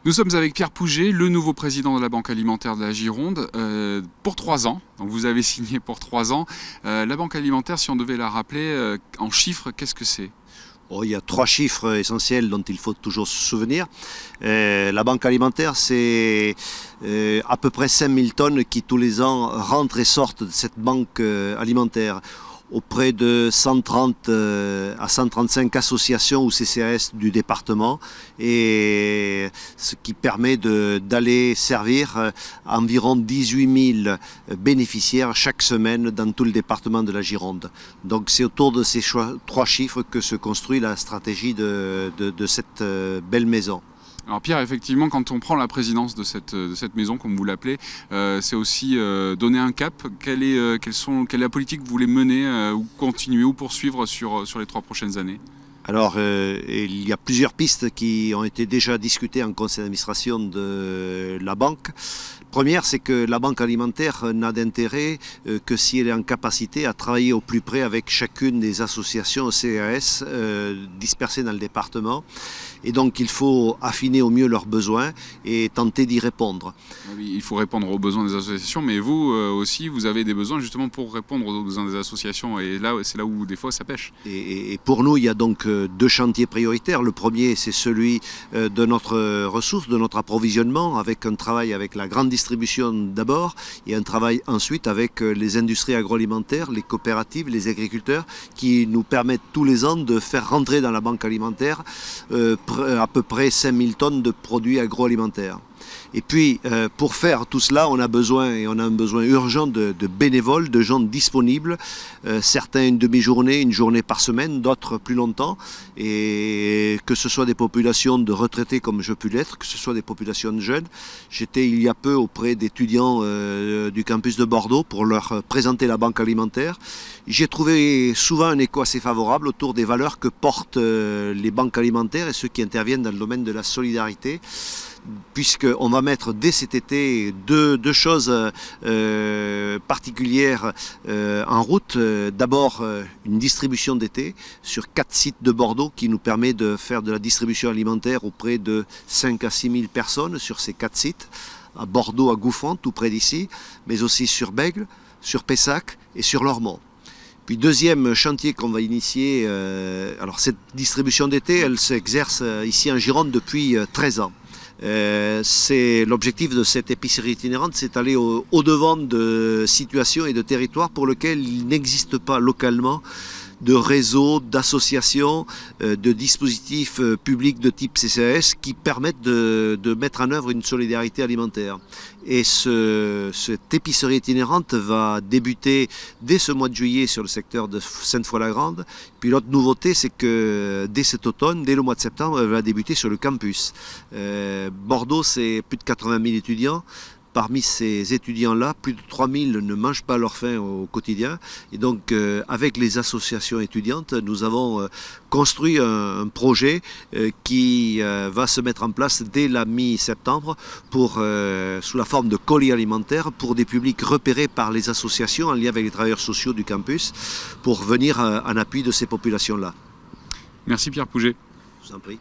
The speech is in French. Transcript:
Nous sommes avec Pierre Pouget, le nouveau président de la Banque alimentaire de la Gironde, pour 3 ans. Donc vous avez signé pour 3 ans. La Banque alimentaire, si on devait la rappeler en chiffres, qu'est-ce que c'est? Bon, il y a 3 chiffres essentiels dont il faut toujours se souvenir. La banque alimentaire, c'est à peu près 5000 tonnes qui tous les ans rentrent et sortent de cette banque alimentaire auprès de 130 à 135 associations ou CCAS du département, et ce qui permet d'aller servir environ 18 000 bénéficiaires chaque semaine dans tout le département de la Gironde. Donc c'est autour de ces 3 chiffres que se construit la stratégie de cette belle maison. Alors Pierre, effectivement, quand on prend la présidence de cette maison, comme vous l'appelez, c'est aussi donner un cap. Quelle est la politique que vous voulez mener ou continuer ou poursuivre sur les 3 prochaines années? Alors, il y a plusieurs pistes qui ont été déjà discutées en conseil d'administration de la banque. Première, c'est que la banque alimentaire n'a d'intérêt que si elle est en capacité à travailler au plus près avec chacune des associations CAS dispersées dans le département. Et donc, il faut affiner au mieux leurs besoins et tenter d'y répondre. Oui, il faut répondre aux besoins des associations, mais vous aussi, vous avez des besoins justement pour répondre aux besoins des associations. Et là, c'est là où des fois ça pêche. Et pour nous, il y a donc 2 chantiers prioritaires. Le premier, c'est celui de notre ressource, de notre approvisionnement, avec un travail avec la grande distribution d'abord, et un travail ensuite avec les industries agroalimentaires, les coopératives, les agriculteurs, qui nous permettent tous les ans de faire rentrer dans la banque alimentaire à peu près 5000 tonnes de produits agroalimentaires. Et puis, pour faire tout cela, on a un besoin urgent de bénévoles, de gens disponibles, certains une demi-journée, une journée par semaine, d'autres plus longtemps, et que ce soit des populations de retraités comme je peux l'être, que ce soit des populations de jeunes. J'étais il y a peu auprès d'étudiants du campus de Bordeaux pour leur présenter la banque alimentaire. J'ai trouvé souvent un écho assez favorable autour des valeurs que portent les banques alimentaires et ceux qui interviennent dans le domaine de la solidarité, puisqu'on va mettre dès cet été deux choses particulières en route. D'abord, une distribution d'été sur 4 sites de Bordeaux qui nous permet de faire de la distribution alimentaire auprès de 5 à 6 000 personnes sur ces 4 sites, à Bordeaux, à Gouffran, tout près d'ici, mais aussi sur Bègles, sur Pessac et sur Lormont. Puis deuxième chantier qu'on va initier, alors cette distribution d'été, elle s'exerce ici en Gironde depuis 13 ans. C'est l'objectif de cette épicerie itinérante, c'est d'aller au-devant de situations et de territoires pour lesquels il n'existe pas localement de réseaux, d'associations, de dispositifs publics de type CCAS qui permettent de mettre en œuvre une solidarité alimentaire. Et cette épicerie itinérante va débuter dès ce mois de juillet sur le secteur de Sainte-Foy-la-Grande. Puis l'autre nouveauté, c'est que dès cet automne, dès le mois de septembre, elle va débuter sur le campus. Bordeaux, c'est plus de 80 000 étudiants. Parmi ces étudiants-là, plus de 3000 ne mangent pas leur faim au quotidien. Et donc, avec les associations étudiantes, nous avons construit un projet qui va se mettre en place dès la mi-septembre sous la forme de colis alimentaires pour des publics repérés par les associations en lien avec les travailleurs sociaux du campus pour venir en appui de ces populations-là. Merci Pierre Pouget. Je vous en prie.